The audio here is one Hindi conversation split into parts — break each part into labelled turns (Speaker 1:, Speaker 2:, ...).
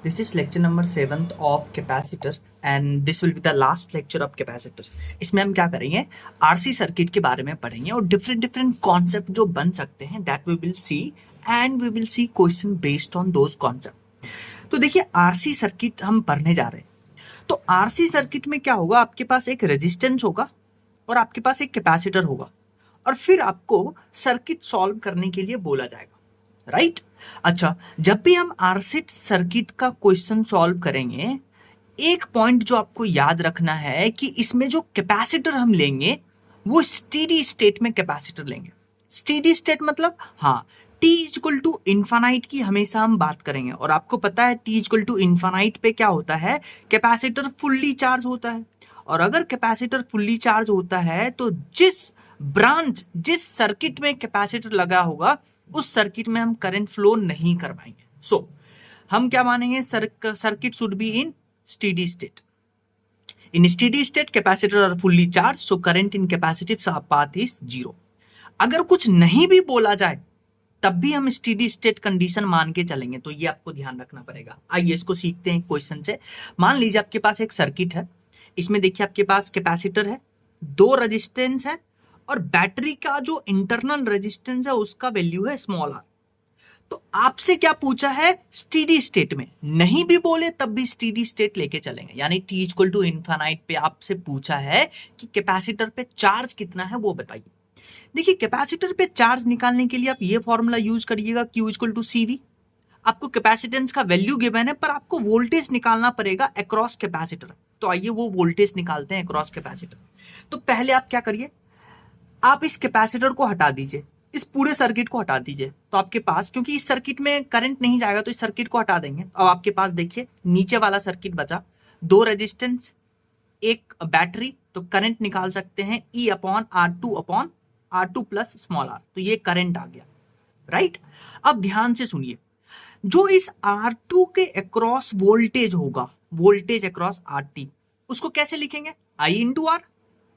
Speaker 1: This is lecture number 7th of capacitor and this will be the last lecture of capacitor. इसमें हम क्या करेंगे, आरसी सर्किट के बारे में पढ़ेंगे और डिफरेंट कॉन्सेप्ट जो बन सकते हैं that we will see and we will see question based on those concept. तो देखिए आरसी सर्किट हम पढ़ने जा रहे हैं. तो आरसी सर्किट में क्या होगा, आपके पास एक रेजिस्टेंस होगा और आपके पास एक कैपेसिटर होगा और फिर आपको सर्किट सॉल्व करने के लिए बोला जाएगा, राइट? अच्छा, जब भी हम आरसी सर्किट का क्वेश्चन सॉल्व करेंगे, एक पॉइंट जो आपको याद रखना है कि इसमें जो कैपेसिटर हम लेंगे वो स्टेडी स्टेट में कैपेसिटर लेंगे. स्टेडी स्टेट मतलब हाँ, t इक्वल टू इन्फानाइट की हमेशा हम बात करेंगे और आपको पता है t इक्वल टू इन्फानाइट पे क्या होता है, कैपेसिटर फुल्ली चार्ज होता है. और अगर कैपेसिटर फुल्ली चार्ज होता है तो जिस सर्किट में कैपेसिटर लगा होगा उस सर्किट में हम करंट फ्लो नहीं कर पाएंगे. सो हम क्या मानेंगे, circuit should be in steady state. In steady state capacitor are fully charge, so current in capacitive path is zero. अगर कुछ नहीं भी बोला जाए तब भी हम स्टेडी स्टेट कंडीशन मान के चलेंगे, तो ये आपको ध्यान रखना पड़ेगा. आइए इसको सीखते हैं क्वेश्चन से. मान लीजिए आपके पास एक सर्किट है, इसमें देखिए आपके पास कैपेसिटर है, दो रेजिस्टेंस है और बैटरी का जो इंटरनल रेजिस्टेंस है उसका वैल्यू है स्मॉल आर. तो आपसे क्या पूछा है, स्टेडी स्टेट में. नहीं भी बोले तब भी स्टेडी स्टेट लेके चलेंगे, यानी t इक्वल टू इन्फानाइट पे आपसे पूछा है कि कैपेसिटर पे चार्ज कितना है वो बताइए. देखिए कैपेसिटर पे चार्ज निकालने के लिए आप ये फॉर्मूला यूज करिएगा, Q इक्वल टू CV. आपको कैपेसिटेंस का वैल्यू गिवन है पर आपको वोल्टेज निकालना पड़ेगा अक्रॉस कैपेसिटर. तो आइए वो वोल्टेज निकालते हैं अक्रॉस कैपेसिटर. तो पहले आप क्या करिए, आप इस कैपेसिटर को हटा दीजिए, इस पूरे सर्किट को हटा दीजिए. तो आपके पास, क्योंकि इस सर्किट में करंट नहीं जाएगा तो इस सर्किट को हटा देंगे. अब आपके पास देखिए नीचे वाला सर्किट बचा, दो रेजिस्टेंस, एक बैटरी. तो करंट निकाल सकते हैं E upon R2 plus small r. तो ये करंट आ गया, राइट? अब ध्यान से सुनिए, जो इस R2 के अक्रॉस वोल्टेज होगा, वोल्टेज अक्रॉस RT, उसको कैसे लिखेंगे, I इंटू R.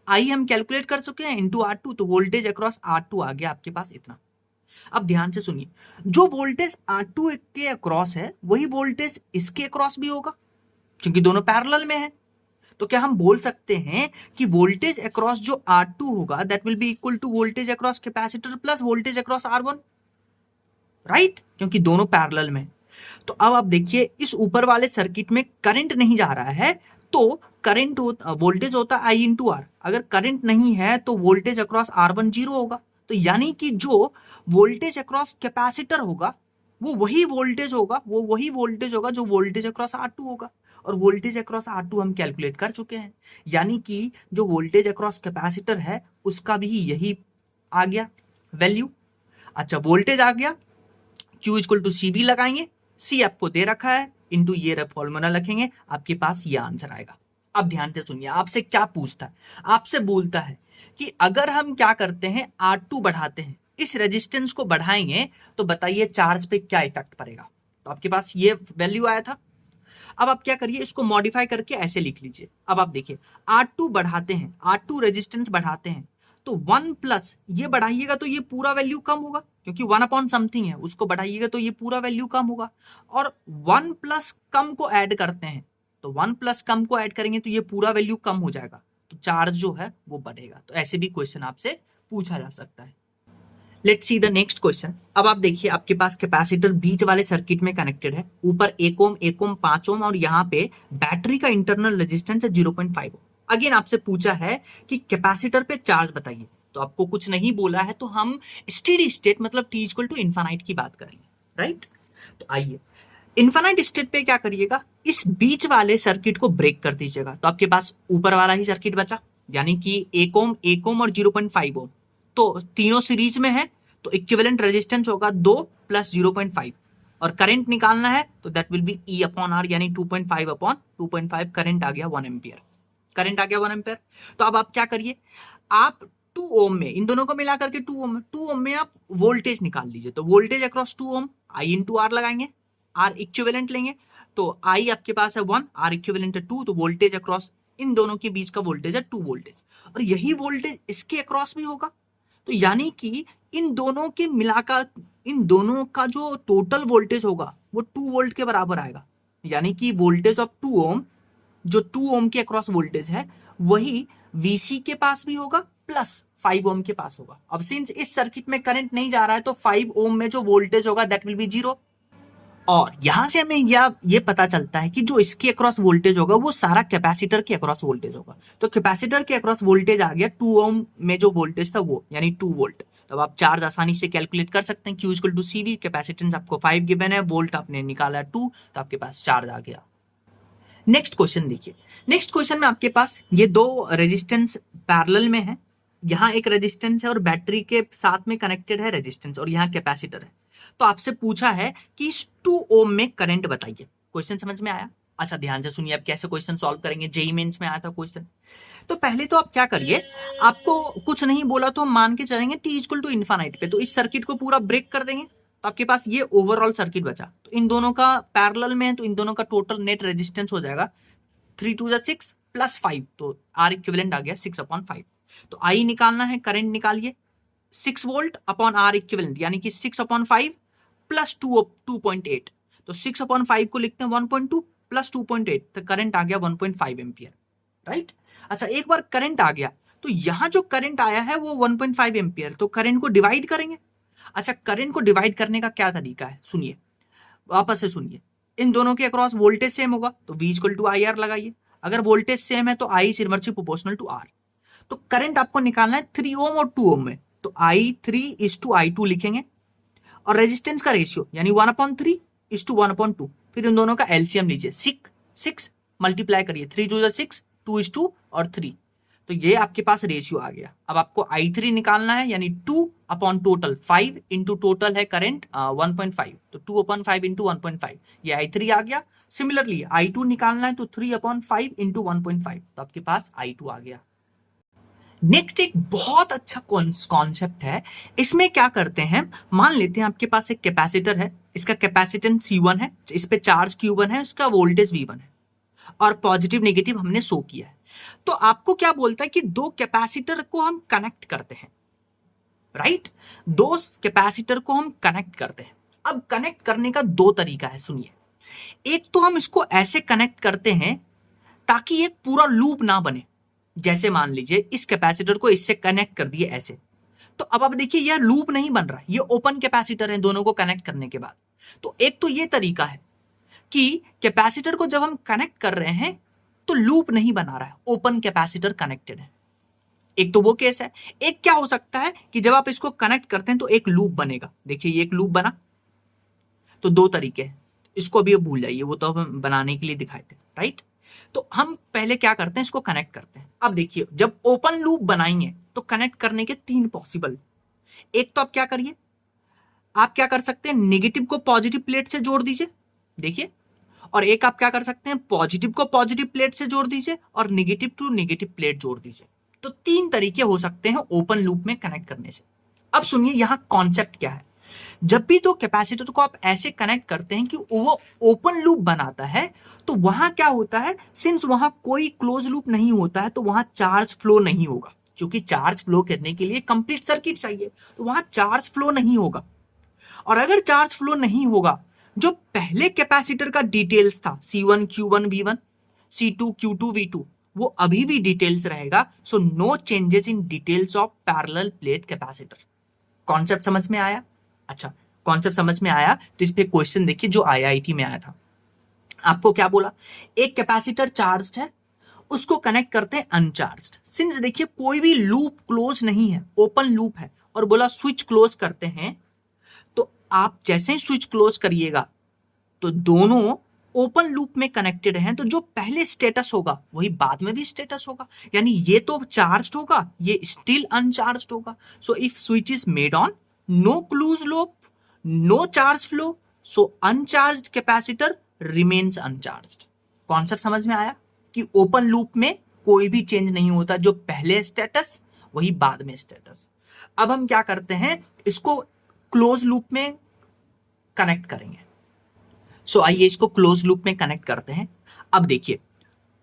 Speaker 1: आई हम कैलकुलेट कर चुके हैं इंटू R2, तो वोल्टेज अक्रॉस R2 आ गया आपके पास इतना. अब ध्यान से सुनिए, जो वोल्टेज R2 के अक्रॉस है वही वोल्टेज इसके अक्रॉस भी होगा क्योंकि दोनों पैरेलल में है. तो क्या हम बोल सकते हैं कि वोल्टेज अक्रॉस जो R2 होगा that will be equal to voltage across capacitor plus voltage across R1, right? क्योंकि दोनों पैरेलल में. तो अब आप देखिए इस ऊपर वाले सर्किट में करंट नहीं जा रहा है तो करंट वोल्टेज होता है आई इंटू आर. अगर करंट नहीं है तो वोल्टेज अक्रॉस R1 जीरो होगा. तो यानी कि जो वोल्टेज अक्रॉस कैपेसिटर होगा वो वही वोल्टेज होगा जो वोल्टेज अक्रॉस R2 होगा. और वोल्टेज अक्रॉस R2 हम कैलकुलेट कर चुके हैं, यानी कि जो वोल्टेज अक्रॉस कैपेसिटर है उसका भी यही आ गया वैल्यू. अच्छा, वोल्टेज आ गया, Q इक्वल टू CV लगाएंगे, C आपको दे रखा है, इंटू ये फॉर्मूला लिखेंगे, आपके पास ये आंसर आएगा. अब ध्यान से सुनिए, आपसे क्या पूछता है, आपसे बोलता है कि अगर हम क्या करते हैं, R2 बढ़ाते हैं, इस रेजिस्टेंस को बढ़ाएंगे तो बताइए चार्ज पे क्या इफेक्ट पड़ेगा. तो आपके पास ये वैल्यू आया था. अब आप क्या करिए, इसको मॉडिफाई करके ऐसे लिख लीजिए. अब आप देखिए R2 बढ़ाते हैं, R2 रेजिस्टेंस बढ़ाते हैं, तो 1 प्लस ये बढ़ाइएगा तो ये पूरा वैल्यू कम होगा क्योंकि 1 अपॉन समथिंग है, उसको बढ़ाइएगा तो ये पूरा वैल्यू कम होगा. और 1 प्लस कम को ऐड करते हैं, तो 1 प्लस कम को ऐड करेंगे तो ये पूरा वैल्यू कम हो जाएगा, तो चार्ज जो है वो बढ़ेगा. तो ऐसे भी क्वेश्चन आपसे पूछा जा सकता है. Let's see the next question. अब आप देखिए आपके पास कैपेसिटर बीच वाले सर्किट में कनेक्टेड है, ऊपर 1 ओम 5 ओम और यहाँ पे बैटरी का इंटरनल रेजिस्टेंस है 0.5 ओम. अगेन आपसे पूछा है कि कैपेसिटर पे चार्ज बताइए. तो आपको कुछ नहीं बोला है तो हम स्टेडी स्टेट मतलब t इक्वल टू इन्फानाइट की बात करेंगे, राइट? तो आइए इन्फानाइट स्टेट पे क्या करिएगा, इस बीच वाले सर्किट को ब्रेक कर दीजिएगा. तो आपके पास ऊपर वाला ही सर्किट बचा, यानी कि 1 ओम और 0.5 ओम. तो तीनों सीरीज में है तो इक्विवेलेंट रेजिस्टेंस होगा 2 प्लस 0.5 और करंट निकालना है तो that will B E upon R, यानी 2.5 अपॉन 2.5. करंट आ गया 1 एम्पियर, करंट आ गया 1 एम्पियर. तो अब आप क्या करिए, आप 2 ओम में, इन दोनों को मिला करके 2 ओम में आप वोल्टेज निकाल लीजिए. तो voltage across 2 ohm I into R लगाएंगे, R इक्विवेलेंट लेंगे, तो I आपके पास है 1, R इक्विवेलेंट है 2, तो वोल्टेज अक्रॉस इन दोनों के बीच का वोल्टेज है 2 वोल्टेज. और यही वोल्टेज इसके अक्रॉस भी होगा. तो यानी कि इन दोनों के मिलाकर इन दोनों का जो टोटल वोल्टेज होगा वो 2 वोल्ट के बराबर आएगा. यानी कि वोल्टेज ऑफ 2 ओम, जो 2 ओम के अक्रॉस वोल्टेज है वही VC के पास भी होगा प्लस 5 ओम के पास होगा। अब सिंस इस सर्किट में करंट नहीं जा रहा है तो 5 ओम में जो वोल्टेज होगा दैट विल बी 0। और यहां से हमें ये पता चलता है कि जो इसके अक्रॉस वोल्टेज होगा वो सारा कैपेसिटर के अक्रॉस वोल्टेज होगा। तो कैपेसिटर के अक्रॉस वोल्टेज आ गया 2 ओम में जो वोल्टेज था वो, यानी 2 वोल्ट। तो आप चार्ज आसानी से कैलकुलेट कर सकते हैं, Q = CV, कैपेसिटेंस आपको 5 गिवन है, वोल्ट आपने निकाला 2, तो आपके पास चार्ज आ गया। नेक्स्ट क्वेश्चन देखिए। नेक्स्ट क्वेश्चन में आपके पास ये दो रेजिस्टेंस पैरेलल में है, यहाँ एक रेजिस्टेंस है और बैटरी के साथ में कनेक्टेड है रेजिस्टेंस, और यहाँ कैपेसिटर है। तो आपसे पूछा है कि इस 2 ओम में करंट बताइए। क्वेश्चन समझ में आया? अच्छा ध्यान से सुनिए, आप कैसे क्वेश्चन सॉल्व करेंगे। जेईई मेंस में आया था क्वेश्चन। तो पहले तो आप क्या करिए, आपको कुछ नहीं बोला तो हम मान के चलेंगे t = इन्फिनिट पे, तो इस सर्किट को पूरा ब्रेक कर देंगे। तो आपके पास ये ओवरऑल सर्किट बचा। तो इन दोनों का पैरेलल में है तो इन दोनों का टोटल नेट रेजिस्टेंस हो जाएगा 3 × 2 = 6 प्लस 5, तो R इक्विवेलेंट आ गया 6/5। तो I निकालना है, करंट निकालिए 6 वोल्ट अपॉन R इक्विवेलेंट, यानी कि 6/5 प्लस 2.8। तो 6/5 को लिखते हैं 1.2 प्लस 2.8, तो करंट आ गया 1.5 एम्पियर, राइट। अच्छा एक बार करंट आ गया तो यहां जो करंट आया है वो 1.5 एम्पियर, तो करंट को डिवाइड करेंगे। अच्छा करंट को डिवाइड करने का क्या तरीका है, सुनिए, वापस से सुनिए। इन दोनों के अक्रॉस वोल्टेज सेम होगा तो V = IR लगाइए। अगर वोल्टेज सेम है तो I is inversely proportional to R। तो करंट आपको निकालना है 3 ओम और 2 ओम में, तो I3:I2 लिखेंगे, और रेजिस्टेंस का रेशियो यानी 1/3 = 1/2। फिर इन दोनों का एलसीएम लीजिए, 6 मल्टीप्लाई करिए, 3 × 2 = 6, 2 is 2 और 3, तो ये आपके पास रेशियो आ गया। अब आपको I3 निकालना है, यानी 2 अपॉन टोटल 5 इंटू टोटल है करंट 1.5, तो 2/5 इंटू 1.5, ये I3 आ गया। सिमिलरली I2 निकालना है तो 3/5 इंटू 1.5, तो आपके पास I2 आ गया। नेक्स्ट एक बहुत अच्छा कॉन्सेप्ट है। इसमें क्या करते हैं, मान लेते हैं आपके पास एक कैपेसिटर है, इसका कैपेसिटेंस C1 है, इस पे चार्ज Q1 है, इसका वोल्टेज V1 है, और पॉजिटिव नेगेटिव हमने शो किया है। तो आपको क्या बोलता है कि दो कैपेसिटर को हम कनेक्ट करते हैं, राइट। दो कैपेसिटर को हम कनेक्ट करते हैं। अब कनेक्ट करने का दो तरीका है, सुनिए। एक तो हम इसको ऐसे कनेक्ट करते हैं ताकि एक पूरा लूप ना बने। जैसे मान लीजिए इस कैपेसिटर को इससे कनेक्ट कर दिए ऐसे, तो अब आप देखिए यह लूप नहीं बन रहा, ये ओपन कैपेसिटर है दोनों को कनेक्ट करने के बाद। तो एक तो ये तरीका है कि कैपेसिटर को जब हम कनेक्ट कर रहे हैं तो लूप नहीं बना रहा है, ओपन कैपेसिटर कनेक्टेड है। एक तो वो केस है। एक क्या हो सकता है कि जब आप इसको कनेक्ट करते हैं तो एक लूप बनेगा। देखिए ये एक लूप बना। तो दो तरीके हैं, इसको अभी भूल जाइए, वो तो हम बनाने के लिए दिखाए थे, राइट। तो हम पहले क्या करते हैं, इसको कनेक्ट करते हैं। अब देखिए जब ओपन लूप बनाएंगे तो कनेक्ट करने के 3 पॉसिबल। एक तो आप क्या करिए, आप क्या कर सकते हैं, नेगेटिव को पॉजिटिव प्लेट से जोड़ दीजिए, देखिए। और एक आप क्या कर सकते हैं, पॉजिटिव को पॉजिटिव प्लेट से जोड़ दीजिए और नेगेटिव टू नेगेटिव प्लेट जोड़ दीजिए। तो 3 तरीके हो सकते हैं ओपन लूप में कनेक्ट करने से। अब सुनिए यहां कॉन्सेप्ट क्या है। जब भी तो कैपेसिटर को आप ऐसे कनेक्ट करते हैं कि वो ओपन लूप बनाता है, तो वहां क्या होता है, सिंस वहां कोई क्लोज लूप नहीं होता है तो वहां चार्ज फ्लो नहीं होगा, क्योंकि चार्ज फ्लो करने के लिए कंप्लीट सर्किट चाहिए, तो वहां चार्ज फ्लो नहीं होगा। और अगर चार्ज फ्लो नहीं होगा, जो पहले कैपेसिटर का डिटेल्स था C1 Q1 V1, C2 Q2 V2, वो अभी भी डिटेल्स रहेगा। So no changes in details of parallel plate capacitor. Concept समझ में आया? अच्छा कॉन्सेप्ट समझ में आया तो इस पे क्वेश्चन देखिए जो IIT में आया था। आपको क्या बोला, एक कैपेसिटर चार्ज्ड है, उसको कनेक्ट करते हैं अनचार्ज्ड। सिंस देखिए कोई भी लूप क्लोज नहीं है, ओपन लूप है, और बोला स्विच क्लोज करते हैं, तो आप जैसे ही स्विच क्लोज करिएगा तो दोनों ओपन लूप में कनेक्टेड हैं, तो जो पहले स्टेटस होगा वही बाद में भी स्टेटस होगा, यानी ये तो चार्ज्ड होगा, ये स्टिल अनचार्ज्ड होगा। So if switch is made on, no close loop, no charge flow, so uncharged capacitor remains uncharged. Concept समझ में आया कि ओपन लूप में कोई भी चेंज नहीं होता, जो पहले स्टेटस वही बाद में स्टेटस। अब हम क्या करते हैं, इसको क्लोज लूप में कनेक्ट करेंगे। सो आइए इसको क्लोज लूप में कनेक्ट करते हैं। अब देखिए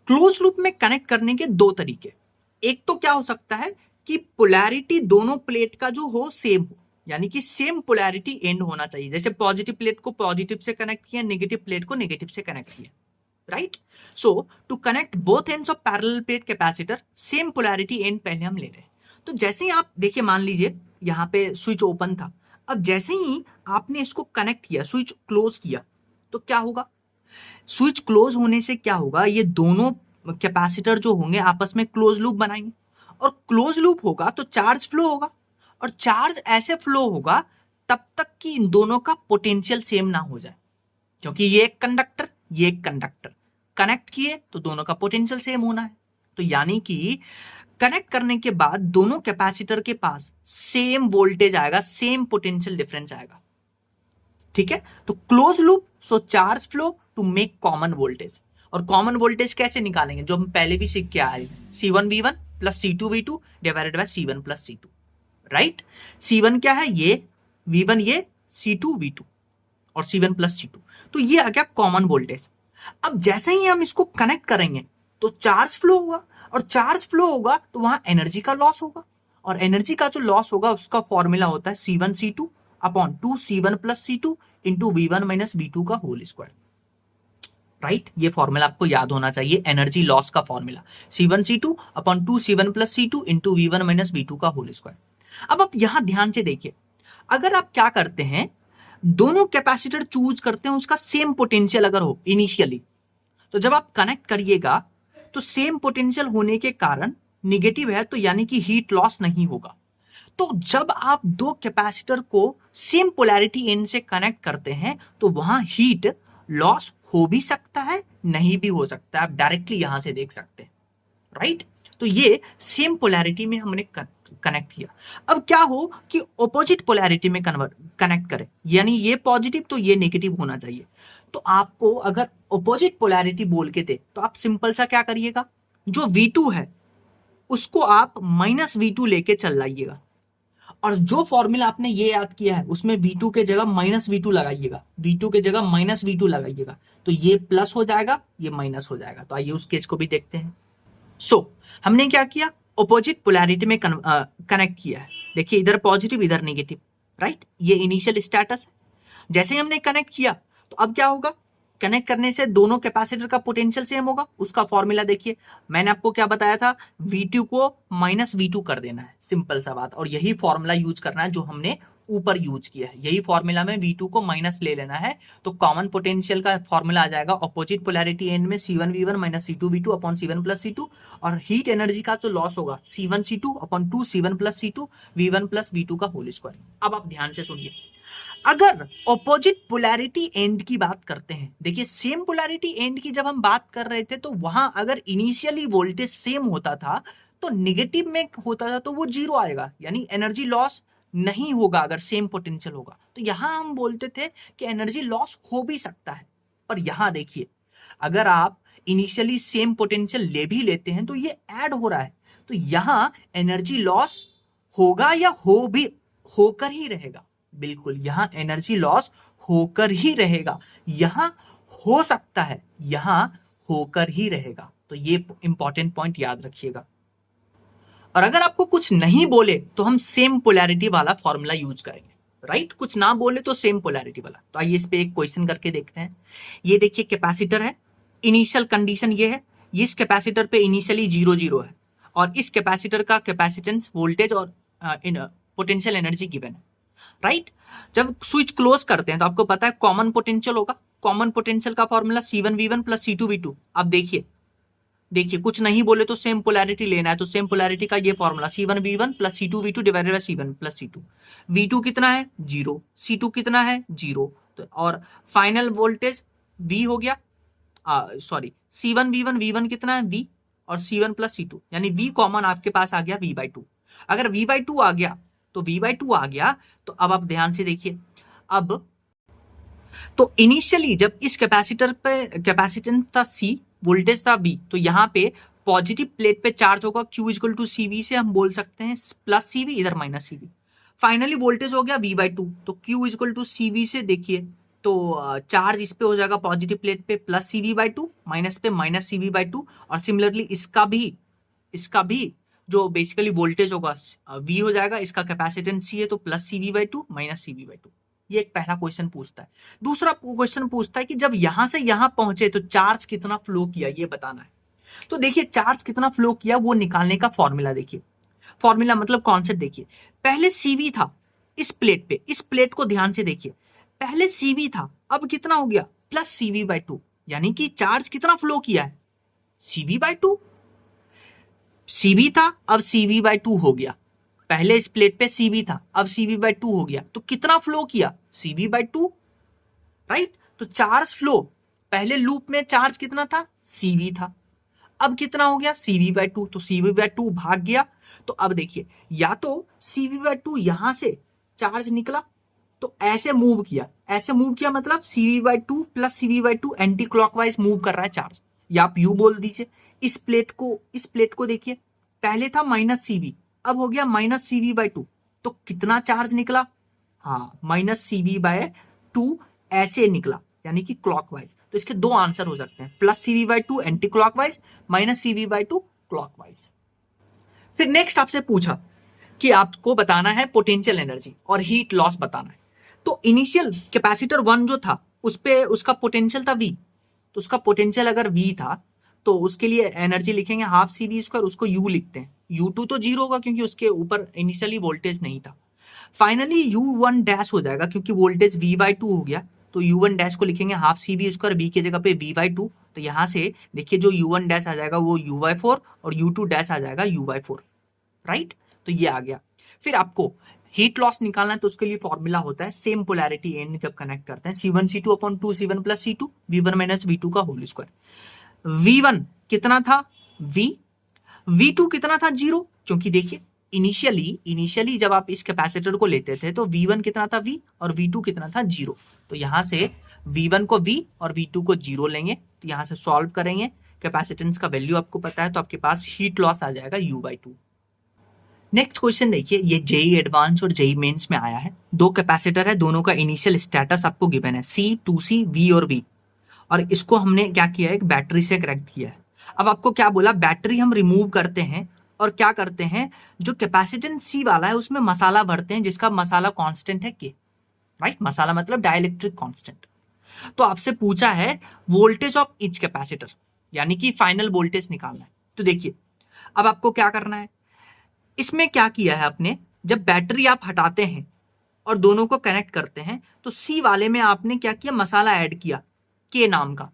Speaker 1: क्लोज लूप में कनेक्ट करने के 2 तरीके। एक तो क्या हो सकता है कि पोलैरिटी दोनों प्लेट का जो हो सेम हो, यानी कि सेम पोलैरिटी एंड होना चाहिए। जैसे पॉजिटिव प्लेट को पॉजिटिव से कनेक्ट किया, नेगेटिव प्लेट को नेगेटिव से कनेक्ट किया, right. So to connect both ends of parallel plate capacitor, same polarity end पहले हम ले रहे हैं। तो जैसे ही आप देखिए, मान लीजिए यहाँ पे स्विच ओपन था, अब जैसे ही आपने इसको कनेक्ट किया, स्विच क्लोज किया, तो क्या होगा? स्विच क्लोज होने से क्या होगा, ये दोनों कैपेसिटर जो होंगे आपस में क्लोज लूप बनाएंगे, और क्लोज लूप होगा तो चार्ज फ्लो होगा, और चार्ज ऐसे फ्लो होगा तब तक कि इन दोनों का पोटेंशियल सेम ना हो जाए, क्योंकि ये एक कंडक्टर, ये एक कंडक्टर, कनेक्ट किए तो दोनों का पोटेंशियल सेम होना है। तो यानी कि कनेक्ट करने के बाद दोनों कैपेसिटर के पास सेम वोल्टेज आएगा, सेम पोटेंशियल डिफरेंस आएगा, ठीक है। तो close loop, so charge flow to make common voltage. और कॉमन वोल्टेज कैसे निकालेंगे, जो हम पहले भी सीख के आए, C1V1 plus C2V2 divided by C1 plus C2, right. C1 क्या है, ये V1, ये C2V2 और C1 प्लस C2, तो ये आ गया कॉमन वोल्टेज। अब जैसे ही हम इसको कनेक्ट करेंगे तो चार्ज फ्लो होगा, और चार्ज फ्लो होगा तो वहां एनर्जी का लॉस होगा, और एनर्जी का जो लॉस होगा उसका फॉर्मूला होता है C1C2 upon 2 C1 plus C2 into V1 minus V2 का होल स्क्वायर, राइट। ये फॉर्मूला आपको याद होना चाहिए, एनर्जी लॉस का formula C1C2 upon 2 C1 plus C2 into V1 minus V2 का होल स्क्वायर। अब आप यहां ध्यान से देखिए, अगर आप क्या करते हैं, दोनों कैपेसिटर चूज करते हैं उसका सेम पोटेंशियल अगर हो इनिशियली, तो जब आप कनेक्ट करिएगा तो सेम पोटेंशियल होने के कारण निगेटिव है, तो यानी कि हीट लॉस नहीं होगा। तो जब आप दो कैपेसिटर को सेम पोलैरिटी एंड से कनेक्ट करते हैं तो वहां हीट लॉस हो भी सकता है, नहीं भी हो सकता है, आप डायरेक्टली यहां से देख सकते हैं, राइट। तो ये सेम पोलैरिटी में हमने कनेक्ट किया। अब क्या हो कि ऑपोजिट पोलैरिटी में कनेक्ट करें, यानी ये पॉजिटिव तो ये नेगेटिव होना चाहिए। तो आपको अगर ऑपोजिट पोलैरिटी बोल के थे तो आप सिंपल सा क्या करिएगा, जो V2 है उसको आप माइनस V2 लेके चल लाइएगा, और जो फॉर्मूला आपने ये याद किया है उसमें V2 के जगह माइनस V2 लगाइएगा, V2 के जगह माइनस V2 लगाइएगा, तो ये प्लस हो जाएगा, ये माइनस हो जाएगा। तो आइए उस केस को भी देखते हैं। हमने क्या किया, ऑपोजिट पोलैरिटी में कनेक्ट किया है। देखिए इधर पॉजिटिव इधर नेगेटिव, राइट। ये इनिशियल स्टेटस है। जैसे ही हमने कनेक्ट किया तो अब क्या होगा, कनेक्ट करने से दोनों कैपेसिटर का पोटेंशियल सेम होगा। उसका फॉर्मूला देखिए, मैंने आपको क्या बताया था, V2 को माइनस V2 कर देना है, सिंपल सा बात। और यही फॉर्मूला यूज करना है जो हमने ऊपर यूज किया है, यही फॉर्मूला में V2 को माइनस ले लेना है, तो कॉमन पोटेंशियल का फॉर्मूला आ जाएगा ऑपोजिट पोलैरिटी एंड में C1V1 minus C2V2 upon C1 plus C2, और हीट एनर्जी का जो लॉस होगा C1C2 upon 2 C1 plus C2 V1 plus V2 का होल स्क्वायर। अब आप ध्यान से सुनिए, अगर ऑपोजिट पोलैरिटी एंड की बात करते हैं, देखिए सेम पोलैरिटी एंड की जब हम बात कर रहे थे तो वहां अगर इनिशियली वोल्टेज सेम होता था तो निगेटिव में होता था तो वो जीरो आएगा, यानी एनर्जी लॉस नहीं होगा अगर सेम पोटेंशियल होगा। तो यहां हम बोलते थे कि एनर्जी लॉस हो भी सकता है, पर यहां देखिए अगर आप इनिशियली सेम पोटेंशियल ले भी लेते हैं तो ये ऐड हो रहा है, तो यहां एनर्जी लॉस होगा या होकर ही रहेगा, बिल्कुल यहां एनर्जी लॉस होकर ही रहेगा, यहां हो सकता है, यहां होकर ही रहेगा। तो ये इंपॉर्टेंट पॉइंट याद रखिएगा। और अगर आपको कुछ नहीं बोले तो हम सेम पोलैरिटी वाला फॉर्मूला यूज करेंगे, राइट। कुछ ना बोले तो सेम पोलैरिटी वाला। तो आइए इस पे एक क्वेश्चन करके देखते हैं। ये देखिए कैपेसिटर है, इनिशियल कंडीशन ये है, इस कैपेसिटर पे इनिशियली 0 है, और इस कैपेसिटर का कैपेसिटेंस वोल्टेज और पोटेंशियल एनर्जी गिवन है, राइट। जब स्विच क्लोज करते हैं तो आपको पता है कॉमन पोटेंशियल होगा, कॉमन पोटेंशियल का फॉर्मूला C1V1 प्लस C2V2। अब देखिए कुछ नहीं बोले तो सेम पोलैरिटी लेना है, तो सेम पोलैरिटी का ये formula C1V1 plus C2V2 divided by C1 plus C2। V2 कितना है 0, C2 कितना है 0, तो और फाइनल वोल्टेज V हो गया, सॉरी C1V1, V1 कितना है V, और C1 प्लस C2, यानी V कॉमन आपके पास आ गया V/2। अगर V/2 आ गया तो V/2 आ गया, तो अब आप ध्यान से देखिए, अब तो इनिशियली जब इस कैपेसिटर पे कैपेसिटेंस था C, वोल्टेज था V, तो यहाँ पे पॉजिटिव प्लेट पे चार्ज होगा Q इक्वल टू CV से हम बोल सकते हैं प्लस CV, इधर माइनस CV। फाइनली वोल्टेज हो गया V/2, तो Q इक्वल टू CV से देखिए तो चार्ज इस पे हो जाएगा पॉजिटिव प्लेट पे प्लस CV/2, माइनस पे माइनस CV/2, और सिमिलरली इसका भी जो बेसिकली वोल्टेज होगा V हो जाएगा, इसका कैपेसिटेंस C है तो प्लस CV/2 माइनस CV/2। ये एक पहला क्वेश्चन पूछता है। दूसरा क्वेश्चन पूछता है कि जब यहां से यहां पहुंचे तो चार्ज कितना फ्लो किया, ये बताना है। तो देखिए चार्ज कितना फ्लो किया वो निकालने का फॉर्मूला देखिए, फॉर्मूला मतलब कॉन्सेप्ट देखिए। पहले CV था इस प्लेट पे, इस प्लेट को ध्यान से देखिए, पहले CV था, अब कितना हो गया प्लस CV/2, यानी कि चार्ज कितना फ्लो किया है CV/2। CV था अब CV/2 हो गया, पहले इस प्लेट पे CV था अब CV/2 हो गया, तो कितना फ्लो किया CV/2, राइट। तो चार्ज फ्लो, पहले लूप में चार्ज कितना था CV था, अब कितना हो गया CV/2, तो CV/2 भाग गया। तो अब देखिए या तो CV/2 यहां से चार्ज निकला तो ऐसे मूव किया, ऐसे मूव किया मतलब CV/2 plus CV/2 anti clockwise move कर रहा है चार्ज, या आप यू बोल दीजिए। इस प्लेट को देखिए, पहले था माइनस CV, अब हो गया माइनस CV/2, तो कितना चार्ज निकला, हाँ माइनस CV/2 ऐसे निकला, यानी कि क्लॉकवाइज। तो इसके दो आंसर हो सकते हैं, plus CV/2 anti clockwise, minus CV/2 clockwise. फिर नेक्स्ट आपसे पूछा कि आपको बताना है पोटेंशियल एनर्जी और हीट लॉस बताना है। तो इनिशियल कैपेसिटर 1 जो था उस पे उसका पोटेंशियल था V, तो उसका पोटेंशियल अगर V था तो उसके लिए एनर्जी लिखेंगे हाफ CV², उसको U लिखते हैं। U2 तो जीरो होगा क्योंकि उसके ऊपर इनिशियली वोल्टेज नहीं था। फाइनली U1 डैश हो जाएगा क्योंकि वोल्टेज V/2 हो गया, तो U1 डैश को लिखेंगे हाफ CV², V की जगह पे V/2। तो यहां से देखिए जो U1 डैश आ जाएगा वो U/4 और U2 डैश आ जाएगा U/4, राइट। तो ये आ गया। फिर आपको हीट लॉस निकालना है तो उसके लिए फॉर्मूला होता है सेम पोलैरिटी एंड जब कनेक्ट करते हैं C1 C2/2 C1 plus C2 V1 minus V2 का होल स्क्वायर। V1 कितना था V, V2 कितना था 0, क्योंकि देखिए इनिशियली जब आप इस कैपेसिटर को लेते थे तो V1 कितना था V और V2 कितना था 0। तो यहां से V1 को V और V2 को 0 लेंगे, तो यहां से सॉल्व करेंगे, कैपेसिटेंस का वैल्यू आपको पता है तो आपके पास हीट लॉस आ जाएगा U/2। नेक्स्ट क्वेश्चन देखिए, ये जेई एडवांस और जेई मेंस में आया है। दो कैपेसिटर है, दोनों का इनिशियल स्टेटस आपको गिवन है C, 2C, V और V, और इसको हमने क्या किया है एक बैटरी से कनेक्ट किया है। अब आपको क्या बोला, बैटरी हम रिमूव करते हैं और क्या करते हैं, जो कैपेसिटेंस C वाला है उसमें मसाला भरते हैं जिसका मसाला कांस्टेंट है K, राइट। मसाला मतलब डाइलेक्ट्रिक कांस्टेंट। तो आपसे पूछा है वोल्टेज ऑफ ईच कैपेसिटर, यानी कि फाइनल वोल्टेज निकालना है। तो देखिए अब आपको क्या करना है, इसमें क्या किया है आपने, जब बैटरी आप हटाते हैं और दोनों को कनेक्ट करते हैं तो सी वाले में आपने क्या किया, मसाला ऐड किया के नाम का।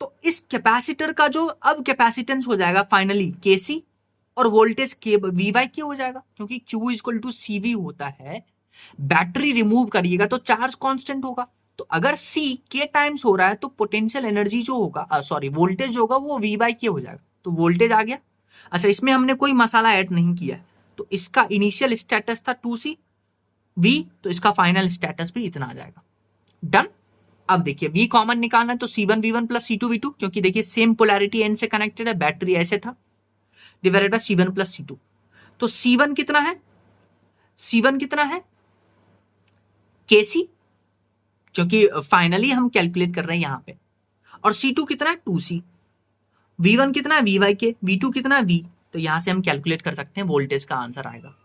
Speaker 1: तो इस कैपेसिटर का जो अब कैपेसिटेंस हो जाएगा फाइनली केसी और वोल्टेज के V/K हो जाएगा, क्योंकि Q इक्वल टू CV होता है। बैटरी रिमूव करिएगा तो चार्ज कांस्टेंट होगा, तो अगर C के टाइम्स हो रहा है तो पोटेंशियल एनर्जी जो होगा सॉरी वोल्टेज होगा वो V/K हो जाएगा, तो वोल्टेज आ गया। अच्छा इसमें हमने कोई मसाला ऐड नहीं किया है, तो इसका इनिशियल स्टेटस था 2C V, तो इसका फाइनल स्टेटस भी इतना आ जाएगा। डन। अब देखिए V कॉमन निकालना है तो C1 V1 plus C2 V2, क्योंकि देखिए सेम पोलैरिटी एंड से कनेक्टेड है, बैटरी ऐसे था, divided by C1 plus C2। तो C1 कितना है, C1 कितना है KC, क्योंकि फाइनली हम कैलकुलेट कर रहे हैं यहां पे, और C2 कितना है 2C, V1 कितना है V/K, V2 कितना है V, तो यहां से हम कैलकुलेट कर सकते हैं, वोल्टेज का आंसर आएगा।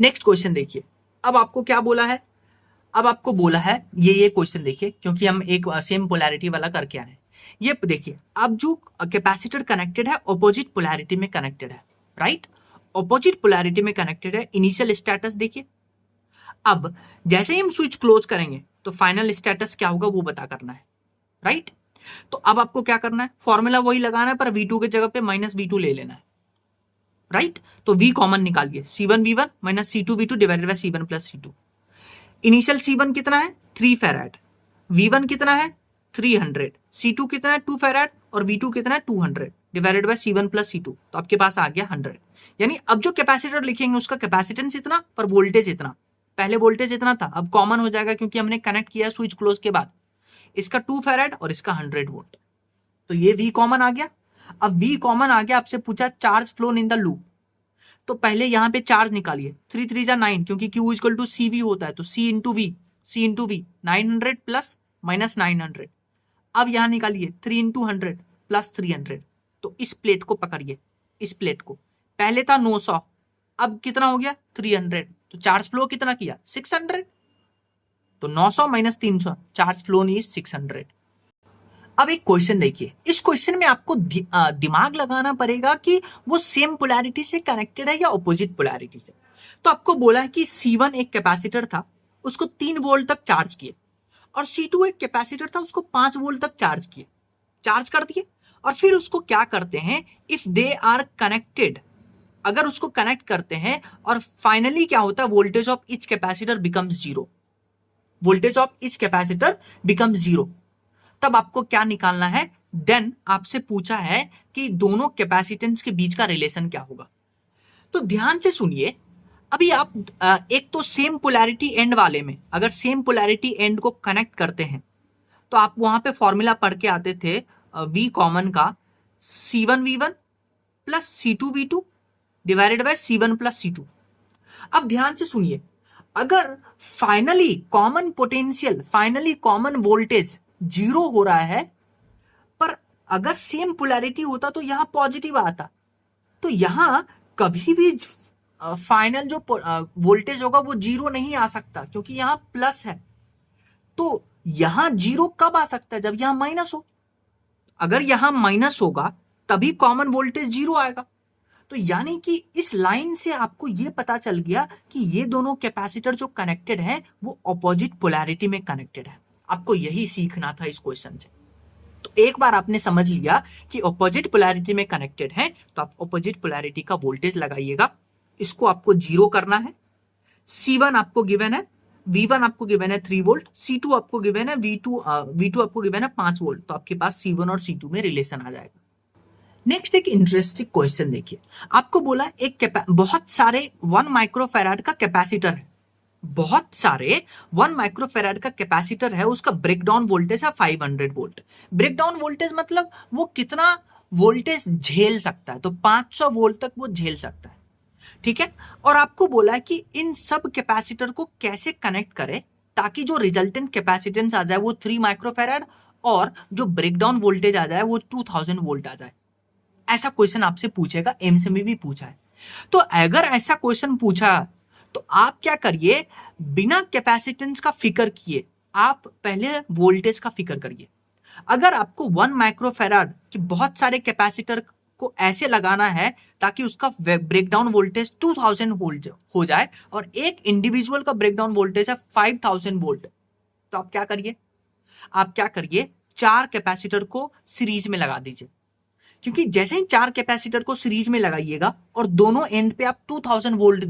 Speaker 1: नेक्स्ट क्वेश्चन देखिए, अब आपको क्या बोला है, अब आपको बोला है ये क्वेश्चन देखिए, क्योंकि हम एक सेम पोलैरिटी वाला करके आए हैं। ये देखिए अब जो कैपेसिटर कनेक्टेड है ऑपोजिट पोलैरिटी में कनेक्टेड है, राइट, ऑपोजिट पोलैरिटी में कनेक्टेड है। इनिशियल स्टेटस देखिए, अब जैसे ही हम स्विच क्लोज करेंगे तो फाइनल स्टेटस क्या होगा वो पता करना है, राइट। तो अब आपको क्या करना है, फॉर्मूला वही लगाना है पर V2 की जगह पे माइनस V2 ले लेना है, राइट। तो V कॉमन निकालिए, C1 V1 minus C2 V2 divided by C1 plus C2। Initial C1 कितना है 3 फैराड, V1 कितना है 300, C2 कितना है 2 फैराड और V2 कितना है 200 divided by C1 plus C2, तो आपके पास आ गया 100। यानी अब जो कैपेसिटर लिखेंगे उसका कैपेसिटेंस इतना पर वोल्टेज इतना, पहले वोल्टेज इतना था, अब कॉमन हो जाएगा क्योंकि हमने कनेक्ट किया स्विच क्लोज के बाद, इसका 2 फैराड और इसका 100 वोल्ट, तो ये V कॉमन आ गया। अब V कॉमन आ गया, आपसे पूछा charge flown in the loop, तो पहले यहां पे चार्ज निकालिए, 3 3 जा 9, क्योंकि Q इक्वल टू CV होता है, तो C into V 900 plus minus 900। अब यहां निकालिए 3 इंटू 100 प्लस 300, तो इस प्लेट को पकड़िए, इस प्लेट को, पहले था 900, अब कितना हो गया 300, तो चार्ज फ्लो कितना किया 600, तो 900 माइनस 300, चार्ज फ्लो इज 600। अब एक क्वेश्चन देखिए, इस क्वेश्चन में आपको दिमाग लगाना पड़ेगा कि वो सेम पोलैरिटी से कनेक्टेड है या ऑपोजिट पोलैरिटी से। तो आपको बोला है कि C1 एक कैपेसिटर था, उसको 3 वोल्ट तक चार्ज किए, और C2 एक कैपेसिटर था, उसको 5 वोल्ट तक चार्ज कर दिए, और फिर उसको क्या करते हैं, इफ दे आर कनेक्टेड, अगर उसको कनेक्ट करते हैं, और फाइनली क्या होता है, voltage of each capacitor becomes zero, voltage of each capacitor becomes zero. तब आपको क्या निकालना है, देन आपसे पूछा है कि दोनों कैपेसिटेंस के बीच का रिलेशन क्या होगा। तो ध्यान से सुनिए, अभी आप एक तो सेम पोलैरिटी एंड वाले में अगर सेम पोलैरिटी एंड को कनेक्ट करते हैं, तो आप वहां पे फॉर्मूला पढ़ के आते थे V कॉमन का, C1V1 plus C2V2 divided by C1 plus C2। अब ध्यान से सुनिए, अगर finally common potential, finally common voltage zero हो रहा है, पर अगर सेम पोलैरिटी होता तो यहां पॉजिटिव आता, तो यहां कभी भी फाइनल जो वोल्टेज होगा वो जीरो नहीं आ सकता, क्योंकि यहां प्लस है। तो यहां जीरो कब आ सकता है, जब यहां माइनस हो। अगर यहां माइनस होगा तभी कॉमन वोल्टेज जीरो आएगा। तो यानी कि इस लाइन से आपको यह पता चल गया कि ये दोनों कैपेसिटर जो कनेक्टेड हैं वो ऑपोजिट पोलैरिटी में कनेक्टेड है। आपको यही सीखना था इस क्वेश्चन से। तो एक बार आपने समझ लिया कि ऑपोजिट पोलैरिटी में कनेक्टेड है, तो आप ऑपोजिट पोलैरिटी का वोल्टेज लगाइएगा, इसको आपको जीरो करना है। C1 आपको गिवन है, V1 आपको गिवन है 3 वोल्ट, C2 आपको गिवन है V2 आपको गिवन है 5 वोल्ट, तो आपके पास C1 और C2 में रिलेशन आ जाएगा। नेक्स्ट एक इंटरेस्टिंग क्वेश्चन देखिए, आपको बोला एक बहुत सारे 1 माइक्रोफैराड का कैपेसिटर है, बहुत सारे 1 माइक्रोफैराड का कैपेसिटर है, उसका ब्रेकडाउन वोल्टेज है 500 वोल्ट। ब्रेकडाउन वोल्टेज मतलब वो कितना वोल्टेज झेल सकता है, तो 500 वोल्ट तक वो झेल सकता है, ठीक है। और आपको बोला है कि इन सब कैपेसिटर को कैसे कनेक्ट करें ताकि जो रिजल्टेंट कैपेसिटेंस आ जाए वो 3 माइक्रोफैराड, और जो ब्रेकडाउन वोल्टेज आ जाए वो 2000 वोल्ट आ जाए। ऐसा क्वेश्चन आपसे पूछेगा, एमसीए में भी पूछा है। तो अगर ऐसा क्वेश्चन पूछा तो आप क्या करिए, बिना कैपेसिटेंस का फिक्र किए आप पहले वोल्टेज का फिक्र करिए। अगर आपको 1 माइक्रोफैराड के बहुत सारे कैपेसिटर को ऐसे लगाना है ताकि उसका ब्रेकडाउन वोल्टेज 2000 वोल्ट हो जाए, और एक इंडिविजुअल का ब्रेकडाउन वोल्टेज है 5000 वोल्ट, तो आप क्या करिए 4 कैपेसिटर को सीरीज में लगा दीजिए। क्योंकि जैसे ही 4 कैपेसिटर को सीरीज में लगाइएगा और दोनों एंड पे आप 2000 वोल्ट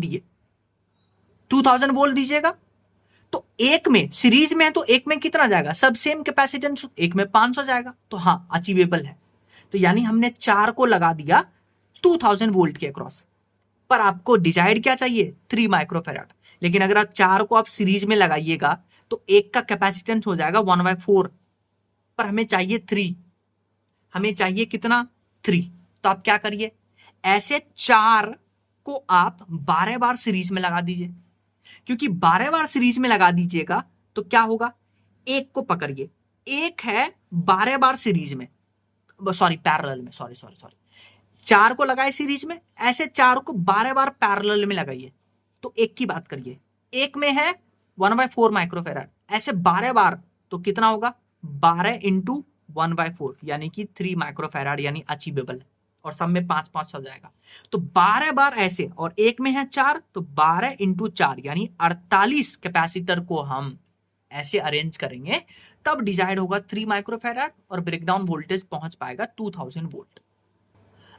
Speaker 1: दीजिएगा, तो एक में सीरीज में है तो एक में कितना जाएगा, सब सेम कैपेसिटेंस, एक में 500 जाएगा, तो हाँ अचीवेबल है। तो यानी हमने 4 को लगा दिया 2000 वोल्ट के अक्रॉस, पर आपको डिजायर्ड क्या चाहिए 3 माइक्रोफैराड। लेकिन अगर आप 4 को आप सीरीज में लगाइएगा तो एक का कैपेसिटेंस हो जाएगा 1/4, पर हमें चाहिए 3, हमें चाहिए कितना 3। तो आप क्या करिए, ऐसे 4 को आप 12 बार सीरीज में लगा दीजिए, क्योंकि 12 बार सीरीज में लगा दीजिएगा तो क्या होगा, एक को पकड़िए, एक है 12 बार सीरीज में, सॉरी पैरेलल में, सॉरी 4 को लगाए सीरीज में, ऐसे 4 को 12 बार पैरेलल में लगाइए, तो एक की बात करिए, एक में है 1/4 माइक्रोफैराड, ऐसे 12 बार, तो कितना होगा 12 इंटू 1/4 यानी कि 3 माइक्रोफैराड, यानी अचीवेबल है, और सब में 5-5 हो जाएगा। तो 12 बार ऐसे, और एक में है 4, तो 12 इंटू 4 यानी 48 कैपेसिटर को हम ऐसे अरेंज करेंगे, तब डिजाइड होगा 3 माइक्रोफैराड और ब्रेकडाउन वोल्टेज पहुंच पाएगा 2000 वोल्ट।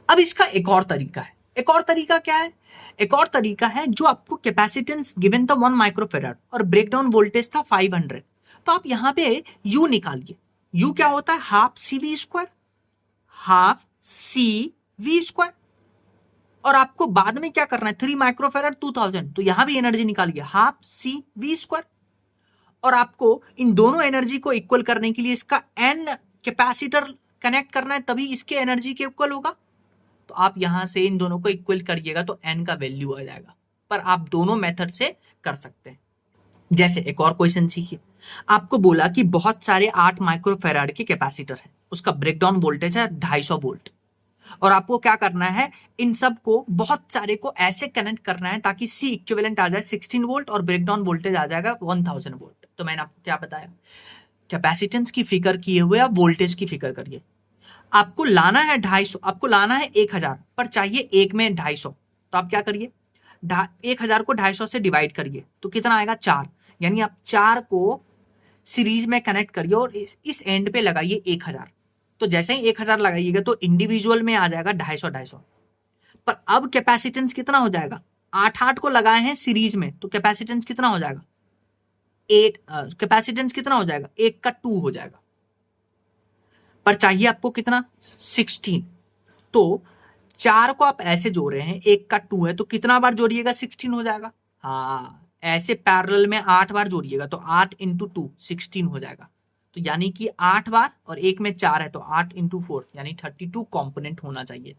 Speaker 1: अब इसका एक और तरीका है, एक और तरीका क्या है, एक और तरीका है जो आपको कैपेसिटेंस गिवन था 1 माइक्रोफैराड और ब्रेकडाउन वोल्टेज था 500, तो आप यहां पे U निकालिए। U क्या होता है, half CV square, half CV square. और आपको बाद में क्या करना है, 3 माइक्रोफैराड 2000, तो यहां भी एनर्जी निकालिए, हाफ CV स्क्वायर। और आपको इन दोनों एनर्जी को इक्वल करने के लिए इसका N कैपेसिटर कनेक्ट करना है, तभी इसके एनर्जी के इक्वल होगा। तो आप यहां से इन दोनों को इक्वल करिएगा तो N का वैल्यू आ जाएगा। पर आप दोनों मेथड से कर सकते हैं। जैसे एक और क्वेश्चन सीखिए, आपको बोला कि बहुत सारे 8 माइक्रोफैराड के कैपेसिटर है, उसका ब्रेकडाउन वोल्टेज है 250 वोल्ट, और आपको क्या करना है, इन सब को बहुत सारे को ऐसे कनेक्ट करना है ताकि सी इक्विवेलेंट आ जाए 16 वोल्ट और ब्रेकडाउन वोल्टेज आ जाएगा 1000 वोल्ट। तो मैंने आपको क्या बताया, कैपेसिटेंस की फिगर किए हुए आप वोल्टेज की फिगर करिए। आपको लाना है 250, आपको लाना है 1000, पर चाहिए एक में 250, तो आप क्या करिए, 1000 को 250 से डिवाइड करिए तो कितना आएगा 4, यानी आप 4 को सीरीज में कनेक्ट करिए और इस एंड पे लगाइए 1000। तो जैसे ही 1000 लगाइएगा तो इंडिविजुअल में आ जाएगा 250, पर अब कैपेसिटेंस कितना हो जाएगा, 8 को लगाए हैं सीरीज में तो कैपेसिटेंस कितना हो जाएगा, 8, कैपेसिटेंस कितना हो जाएगा, 1 का 2 हो जाएगा, पर चाहिए आपको कितना 16। तो 4 को आप ऐसे जोड़ रहे हैं, 1 का 2 है तो कितना बार जोड़िएगा 16 हो जाएगा। हाँ, ऐसे पैरेलल में 8 बार जोड़िएगा तो 8 इंटू 2 16 हो जाएगा। तो यानी कि 8 बार और एक में 4 है तो 8 इंटू 4 यानी 32 कंपोनेंट होना चाहिए।